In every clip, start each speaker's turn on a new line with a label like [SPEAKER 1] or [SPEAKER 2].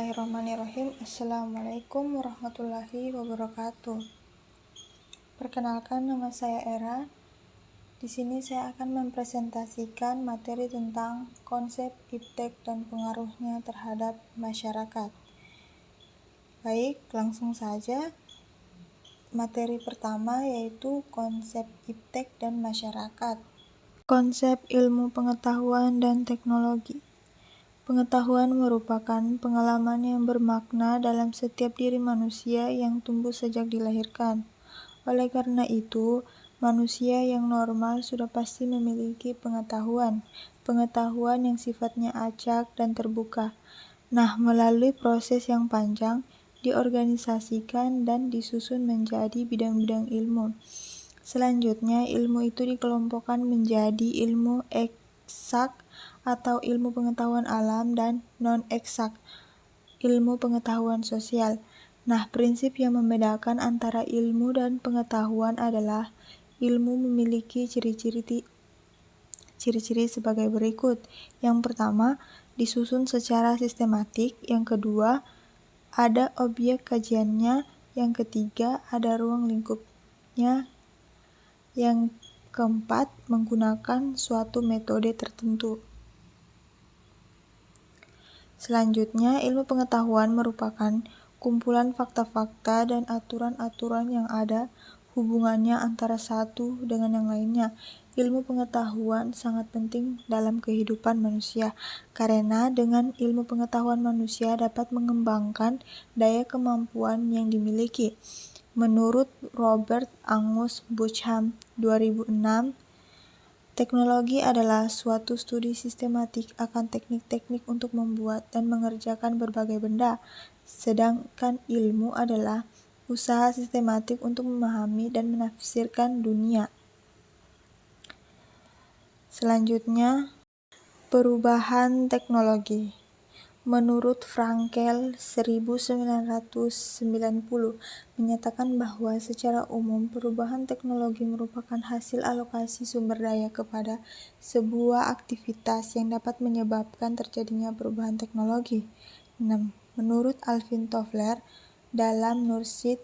[SPEAKER 1] Bismillahirrahmanirrahim. Assalamualaikum warahmatullahi wabarakatuh. Perkenalkan, nama saya Era. Di sini saya akan mempresentasikan materi tentang konsep iptek dan pengaruhnya terhadap masyarakat. Baik, langsung saja. Materi pertama yaitu konsep iptek dan masyarakat. Konsep ilmu pengetahuan dan teknologi. Pengetahuan merupakan pengalaman yang bermakna dalam setiap diri manusia yang tumbuh sejak dilahirkan. Oleh karena itu, manusia yang normal sudah pasti memiliki pengetahuan yang sifatnya acak dan terbuka. Nah, melalui proses yang panjang, diorganisasikan dan disusun menjadi bidang-bidang ilmu. Selanjutnya, ilmu itu dikelompokkan menjadi ilmu eksak atau ilmu pengetahuan alam dan non-eksak, ilmu pengetahuan sosial. Nah, prinsip yang membedakan antara ilmu dan pengetahuan adalah ilmu memiliki ciri-ciri sebagai berikut. Yang pertama, disusun secara sistematik. Yang kedua, ada objek kajiannya. Yang ketiga, ada ruang lingkupnya. Yang keempat, menggunakan suatu metode tertentu. Selanjutnya, ilmu pengetahuan merupakan kumpulan fakta-fakta dan aturan-aturan yang ada hubungannya antara satu dengan yang lainnya. Ilmu pengetahuan sangat penting dalam kehidupan manusia, karena dengan ilmu pengetahuan manusia dapat mengembangkan daya kemampuan yang dimiliki. Menurut Robert Angus Buchan 2006, teknologi adalah suatu studi sistematik akan teknik-teknik untuk membuat dan mengerjakan berbagai benda, sedangkan ilmu adalah usaha sistematik untuk memahami dan menafsirkan dunia. Selanjutnya, perubahan teknologi. Menurut Frankel 1990 menyatakan bahwa secara umum perubahan teknologi merupakan hasil alokasi sumber daya kepada sebuah aktivitas yang dapat menyebabkan terjadinya perubahan teknologi. 6. Menurut Alvin Toffler dalam Nursit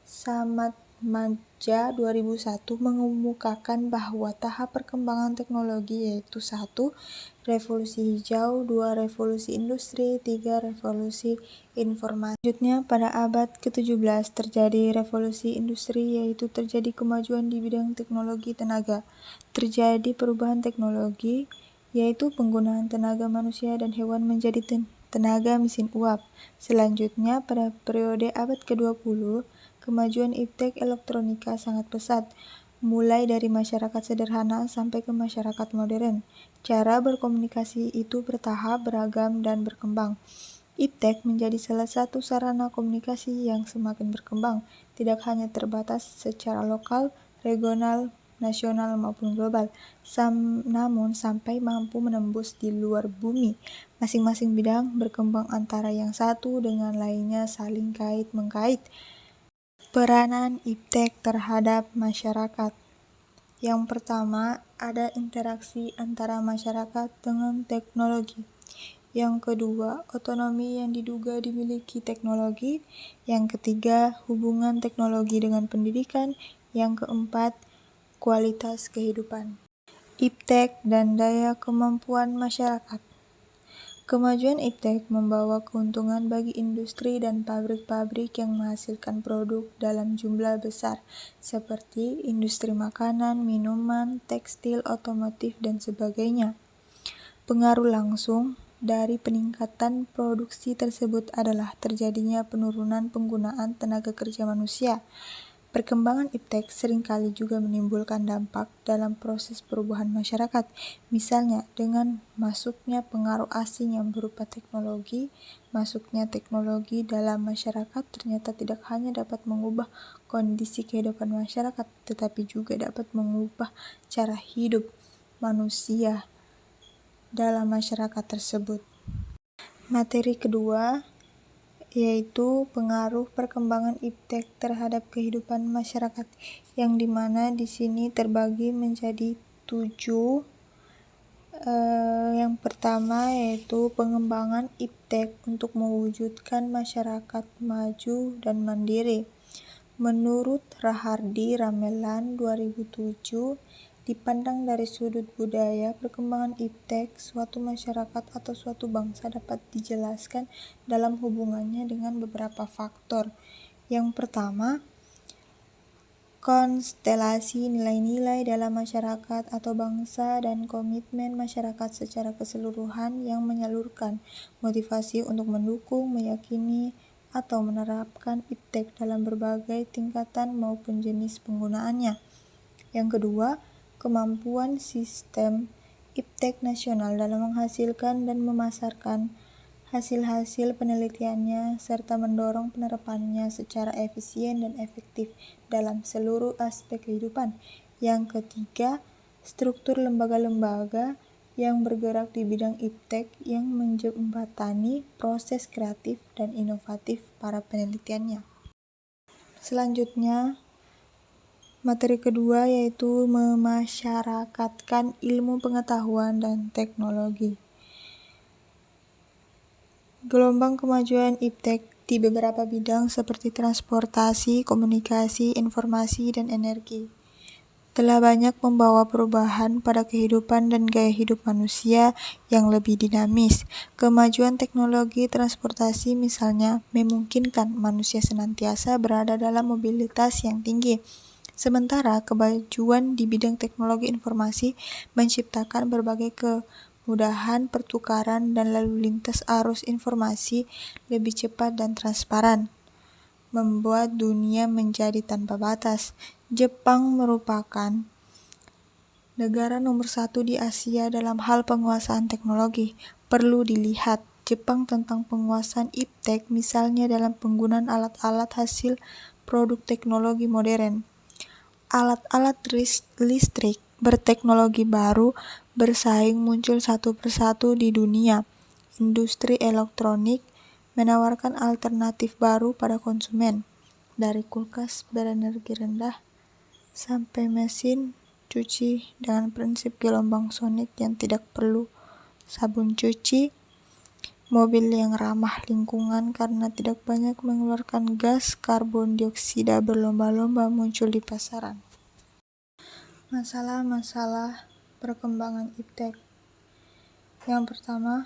[SPEAKER 1] Samadmaja 2001 mengemukakan bahwa tahap perkembangan teknologi yaitu 1. Revolusi hijau, 2. Revolusi industri, 3. Revolusi informasi. Selanjutnya, pada abad ke-17 terjadi revolusi industri, yaitu terjadi kemajuan di bidang teknologi tenaga. Terjadi perubahan teknologi, yaitu penggunaan tenaga manusia dan hewan menjadi tenaga mesin uap. Selanjutnya, pada periode abad ke-20, kemajuan iptek elektronika sangat pesat, mulai dari masyarakat sederhana sampai ke masyarakat modern. Cara berkomunikasi itu bertahap, beragam, dan berkembang. Iptek menjadi salah satu sarana komunikasi yang semakin berkembang, tidak hanya terbatas secara lokal, regional, nasional, maupun global, namun sampai mampu menembus di luar bumi. Masing-masing bidang berkembang antara yang satu dengan lainnya saling kait-mengkait. Peranan iptek terhadap masyarakat. Yang pertama, ada interaksi antara masyarakat dengan teknologi. Yang kedua, otonomi yang diduga dimiliki teknologi. Yang ketiga, hubungan teknologi dengan pendidikan. Yang keempat, kualitas kehidupan. Iptek dan daya kemampuan masyarakat. Kemajuan iptek membawa keuntungan bagi industri dan pabrik-pabrik yang menghasilkan produk dalam jumlah besar, seperti industri makanan, minuman, tekstil, otomotif, dan sebagainya. Pengaruh langsung dari peningkatan produksi tersebut adalah terjadinya penurunan penggunaan tenaga kerja manusia. Perkembangan iptek seringkali juga menimbulkan dampak dalam proses perubahan masyarakat, misalnya dengan masuknya pengaruh asing yang berupa teknologi. Masuknya teknologi dalam masyarakat ternyata tidak hanya dapat mengubah kondisi kehidupan masyarakat, tetapi juga dapat mengubah cara hidup manusia dalam masyarakat tersebut. Materi kedua yaitu pengaruh perkembangan iptek terhadap kehidupan masyarakat, yang dimana di sini terbagi menjadi 7 Yang pertama yaitu pengembangan iptek untuk mewujudkan masyarakat maju dan mandiri. Menurut Rahardi Ramelan 2007, dipandang dari sudut budaya, perkembangan iptek suatu masyarakat atau suatu bangsa dapat dijelaskan dalam hubungannya dengan beberapa faktor. Yang pertama, konstelasi nilai-nilai dalam masyarakat atau bangsa dan komitmen masyarakat secara keseluruhan yang menyalurkan motivasi untuk mendukung, meyakini, atau menerapkan iptek dalam berbagai tingkatan maupun jenis penggunaannya. Yang kedua, kemampuan sistem iptek nasional dalam menghasilkan dan memasarkan hasil-hasil penelitiannya serta mendorong penerapannya secara efisien dan efektif dalam seluruh aspek kehidupan. Yang ketiga, struktur lembaga-lembaga yang bergerak di bidang iptek yang menjembatani proses kreatif dan inovatif para penelitiannya. Selanjutnya, materi kedua yaitu memasyarakatkan ilmu pengetahuan dan teknologi. Gelombang kemajuan iptek di beberapa bidang seperti transportasi, komunikasi, informasi, dan energi telah banyak membawa perubahan pada kehidupan dan gaya hidup manusia yang lebih dinamis. Kemajuan teknologi transportasi misalnya memungkinkan manusia senantiasa berada dalam mobilitas yang tinggi. Sementara kemajuan di bidang teknologi informasi menciptakan berbagai kemudahan pertukaran dan lalu lintas arus informasi lebih cepat dan transparan, membuat dunia menjadi tanpa batas. Jepang merupakan negara nomor 1 di Asia dalam hal penguasaan teknologi. Perlu dilihat Jepang tentang penguasaan iptek misalnya dalam penggunaan alat-alat hasil produk teknologi modern. Alat-alat listrik berteknologi baru bersaing muncul satu persatu di dunia. Industri elektronik menawarkan alternatif baru pada konsumen, dari kulkas berenergi rendah sampai mesin cuci dengan prinsip gelombang sonik yang tidak perlu sabun cuci, mobil yang ramah lingkungan karena tidak banyak mengeluarkan gas karbon dioksida berlomba-lomba muncul di pasaran. Masalah-masalah perkembangan iptek. Yang pertama,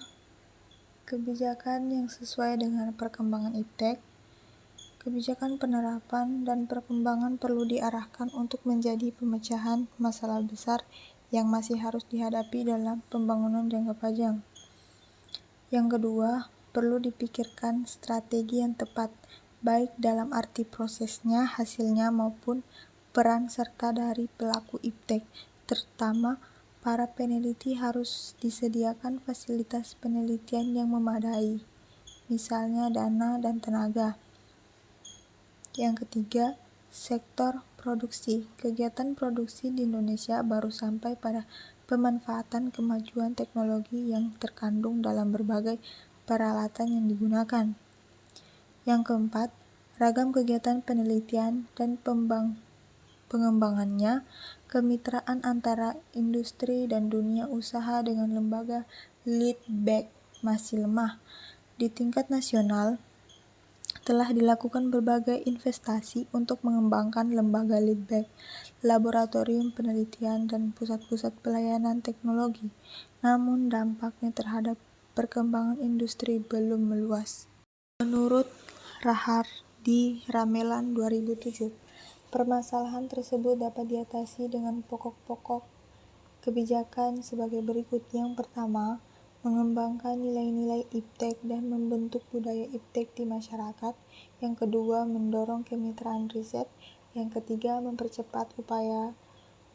[SPEAKER 1] kebijakan yang sesuai dengan perkembangan iptek. Kebijakan penerapan dan perkembangan perlu diarahkan untuk menjadi pemecahan masalah besar yang masih harus dihadapi dalam pembangunan jangka panjang. Yang kedua, perlu dipikirkan strategi yang tepat, baik dalam arti prosesnya, hasilnya, maupun peran serta dari pelaku iptek, terutama para peneliti harus disediakan fasilitas penelitian yang memadai, misalnya dana dan tenaga. Yang ketiga, sektor produksi. Kegiatan produksi di Indonesia baru sampai pada pemanfaatan kemajuan teknologi yang terkandung dalam berbagai peralatan yang digunakan. Yang keempat, ragam kegiatan penelitian dan pengembangannya, kemitraan antara industri dan dunia usaha dengan lembaga lead back masih lemah. Di tingkat nasional, telah dilakukan berbagai investasi untuk mengembangkan lembaga lead back, laboratorium penelitian, dan pusat-pusat pelayanan teknologi. Namun dampaknya terhadap perkembangan industri belum meluas. Menurut Rahardi Ramelan 2007, permasalahan tersebut dapat diatasi dengan pokok-pokok kebijakan sebagai berikut. Yang pertama, mengembangkan nilai-nilai iptek dan membentuk budaya iptek di masyarakat. Yang kedua, mendorong kemitraan riset. Yang ketiga, mempercepat upaya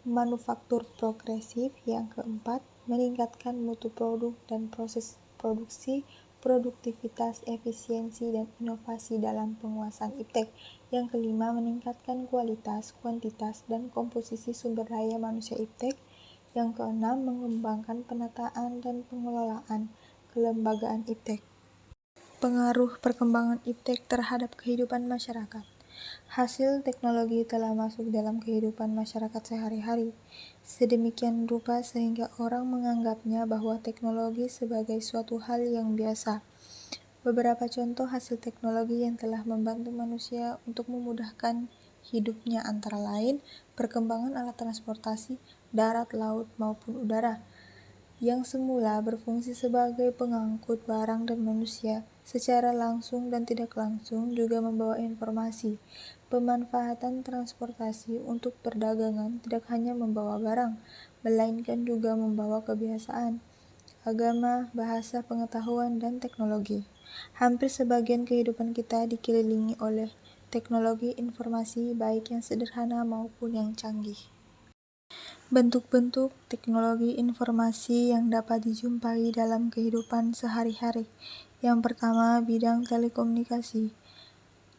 [SPEAKER 1] manufaktur progresif. Yang keempat, meningkatkan mutu produk dan proses produksi, produktivitas, efisiensi, dan inovasi dalam penguasaan iptek. Yang kelima, meningkatkan kualitas, kuantitas, dan komposisi sumber daya manusia iptek. Yang keenam, mengembangkan penataan dan pengelolaan kelembagaan iptek. Pengaruh perkembangan iptek terhadap kehidupan masyarakat. Hasil teknologi telah masuk dalam kehidupan masyarakat sehari-hari, sedemikian rupa sehingga orang menganggapnya bahwa teknologi sebagai suatu hal yang biasa. Beberapa contoh hasil teknologi yang telah membantu manusia untuk memudahkan hidupnya antara lain perkembangan alat transportasi darat, laut, maupun udara, yang semula berfungsi sebagai pengangkut barang dan manusia, secara langsung dan tidak langsung juga membawa informasi. Pemanfaatan transportasi untuk perdagangan tidak hanya membawa barang, melainkan juga membawa kebiasaan, agama, bahasa, pengetahuan, dan teknologi. Hampir sebagian kehidupan kita dikelilingi oleh teknologi informasi, baik yang sederhana maupun yang canggih. Bentuk-bentuk teknologi informasi yang dapat dijumpai dalam kehidupan sehari-hari. Yang pertama, bidang telekomunikasi.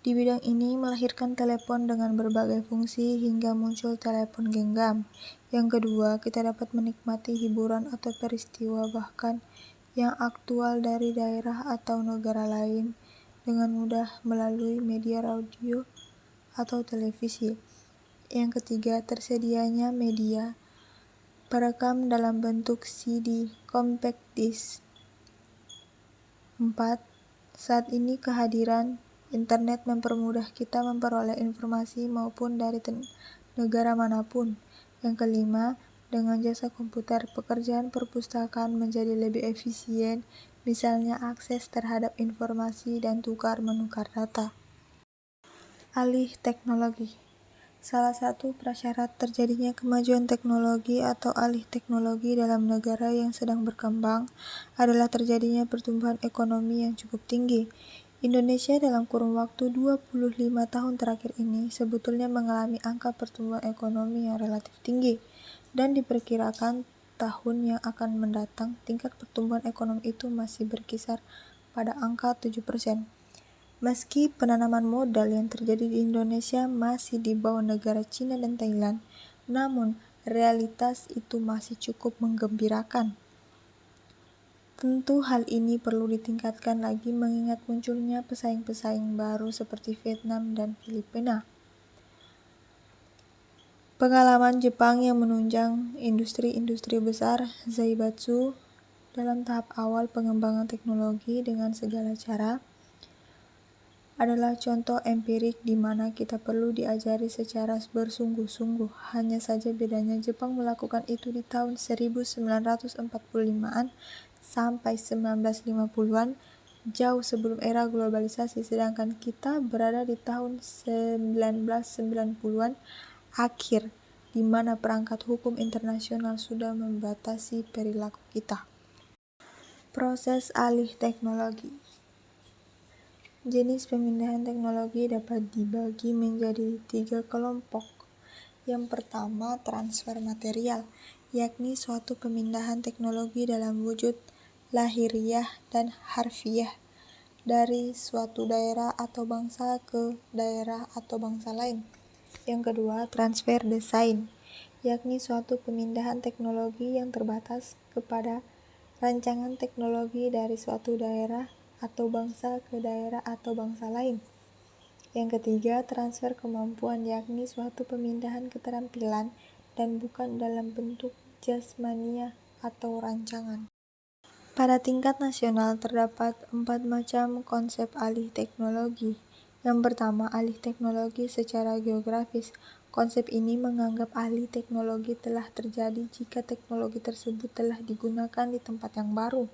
[SPEAKER 1] Di bidang ini melahirkan telepon dengan berbagai fungsi hingga muncul telepon genggam. Yang kedua, kita dapat menikmati hiburan atau peristiwa bahkan yang aktual dari daerah atau negara lain dengan mudah melalui media radio atau televisi. Yang ketiga, tersedianya media perekam dalam bentuk CD, compact disc. 4. Saat ini kehadiran internet mempermudah kita memperoleh informasi maupun dari negara manapun. Yang kelima, dengan jasa komputer, pekerjaan perpustakaan menjadi lebih efisien, misalnya akses terhadap informasi dan tukar-menukar data. Alih teknologi. Salah satu prasyarat terjadinya kemajuan teknologi atau alih teknologi dalam negara yang sedang berkembang adalah terjadinya pertumbuhan ekonomi yang cukup tinggi. Indonesia dalam kurun waktu 25 tahun terakhir ini sebetulnya mengalami angka pertumbuhan ekonomi yang relatif tinggi, dan diperkirakan tahun yang akan mendatang tingkat pertumbuhan ekonomi itu masih berkisar pada angka 7%. Meski penanaman modal yang terjadi di Indonesia masih di bawah negara Cina dan Thailand, namun realitas itu masih cukup menggembirakan. Tentu hal ini perlu ditingkatkan lagi mengingat munculnya pesaing-pesaing baru seperti Vietnam dan Filipina. Pengalaman Jepang yang menunjang industri-industri besar Zaibatsu dalam tahap awal pengembangan teknologi dengan segala cara adalah contoh empirik di mana kita perlu diajari secara bersungguh-sungguh. Hanya saja bedanya Jepang melakukan itu di tahun 1945-an sampai 1950-an, jauh sebelum era globalisasi, sedangkan kita berada di tahun 1990-an akhir, di mana perangkat hukum internasional sudah membatasi perilaku kita. Proses alih teknologi. Jenis pemindahan teknologi dapat dibagi menjadi 3 kelompok. Yang pertama, transfer material, yakni suatu pemindahan teknologi dalam wujud lahiriah dan harfiah dari suatu daerah atau bangsa ke daerah atau bangsa lain. Yang kedua, transfer desain, yakni suatu pemindahan teknologi yang terbatas kepada rancangan teknologi dari suatu daerah atau bangsa ke daerah atau bangsa lain. Yang ketiga, transfer kemampuan, yakni suatu pemindahan keterampilan dan bukan dalam bentuk jasmania atau rancangan. Pada tingkat nasional terdapat 4 macam konsep alih teknologi. Yang pertama, alih teknologi secara geografis. Konsep ini menganggap alih teknologi telah terjadi jika teknologi tersebut telah digunakan di tempat yang baru.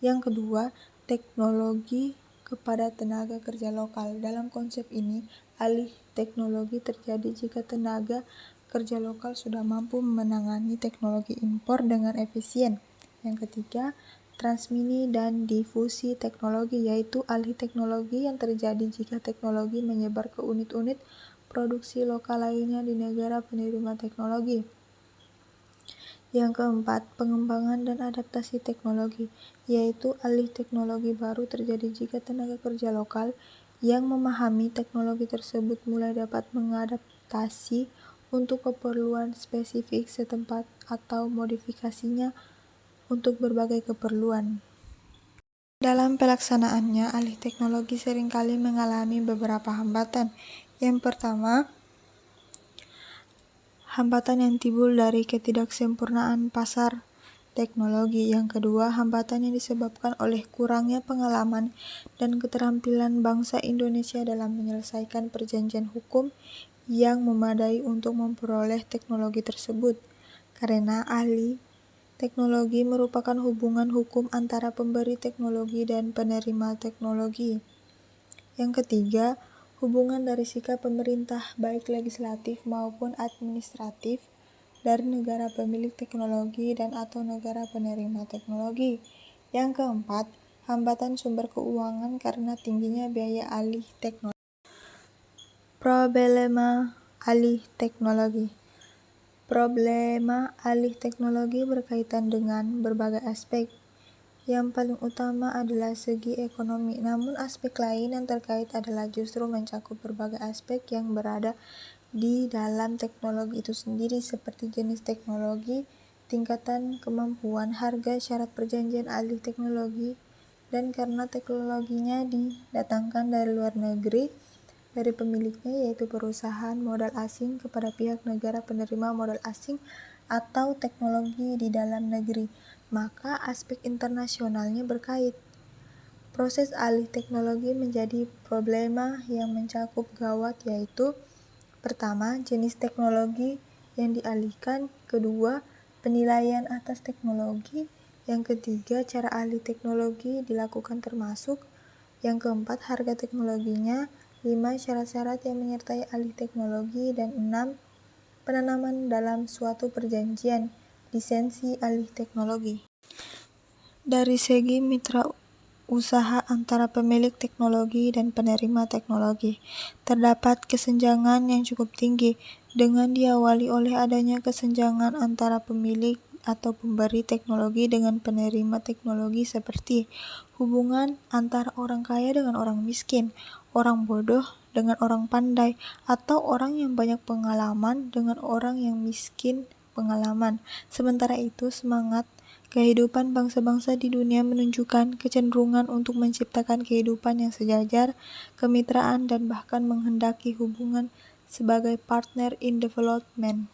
[SPEAKER 1] Yang kedua, teknologi kepada tenaga kerja lokal. Dalam konsep ini, alih teknologi terjadi jika tenaga kerja lokal sudah mampu menangani teknologi impor dengan efisien. Yang ketiga, transmisi dan difusi teknologi, yaitu alih teknologi yang terjadi jika teknologi menyebar ke unit-unit produksi lokal lainnya di negara penerima teknologi. Yang keempat, pengembangan dan adaptasi teknologi, yaitu alih teknologi baru terjadi jika tenaga kerja lokal yang memahami teknologi tersebut mulai dapat mengadaptasi untuk keperluan spesifik setempat atau modifikasinya untuk berbagai keperluan. Dalam pelaksanaannya, alih teknologi seringkali mengalami beberapa hambatan. Yang pertama, hambatan yang timbul dari ketidaksempurnaan pasar teknologi. Yang kedua, hambatan yang disebabkan oleh kurangnya pengalaman dan keterampilan bangsa Indonesia dalam menyelesaikan perjanjian hukum yang memadai untuk memperoleh teknologi tersebut. Karena ahli teknologi merupakan hubungan hukum antara pemberi teknologi dan penerima teknologi. Yang ketiga, hubungan dari sikap pemerintah baik legislatif maupun administratif dari negara pemilik teknologi dan atau negara penerima teknologi. Yang keempat, hambatan sumber keuangan karena tingginya biaya alih teknologi. Problema alih teknologi. Problema alih teknologi berkaitan dengan berbagai aspek. Yang paling utama adalah segi ekonomi, namun aspek lain yang terkait adalah justru mencakup berbagai aspek yang berada di dalam teknologi itu sendiri, seperti jenis teknologi, tingkatan kemampuan, harga, syarat perjanjian alih teknologi, dan karena teknologinya didatangkan dari luar negeri, dari pemiliknya yaitu perusahaan modal asing kepada pihak negara penerima modal asing atau teknologi di dalam negeri, maka aspek internasionalnya berkait. Proses alih teknologi menjadi problema yang mencakup gawat, yaitu pertama, jenis teknologi yang dialihkan, kedua, penilaian atas teknologi, yang ketiga, cara alih teknologi dilakukan termasuk, yang keempat, harga teknologinya, 5. Syarat-syarat yang menyertai alih teknologi, dan 6. Penanaman dalam suatu perjanjian lisensi alih teknologi. Dari segi mitra usaha antara pemilik teknologi dan penerima teknologi, terdapat kesenjangan yang cukup tinggi, dengan diawali oleh adanya kesenjangan antara pemilik atau pemberi teknologi dengan penerima teknologi, seperti hubungan antara orang kaya dengan orang miskin, orang bodoh dengan orang pandai, atau orang yang banyak pengalaman dengan orang yang miskin pengalaman. Sementara itu, semangat kehidupan bangsa-bangsa di dunia menunjukkan kecenderungan untuk menciptakan kehidupan yang sejajar, kemitraan, dan bahkan menghendaki hubungan sebagai partner in development.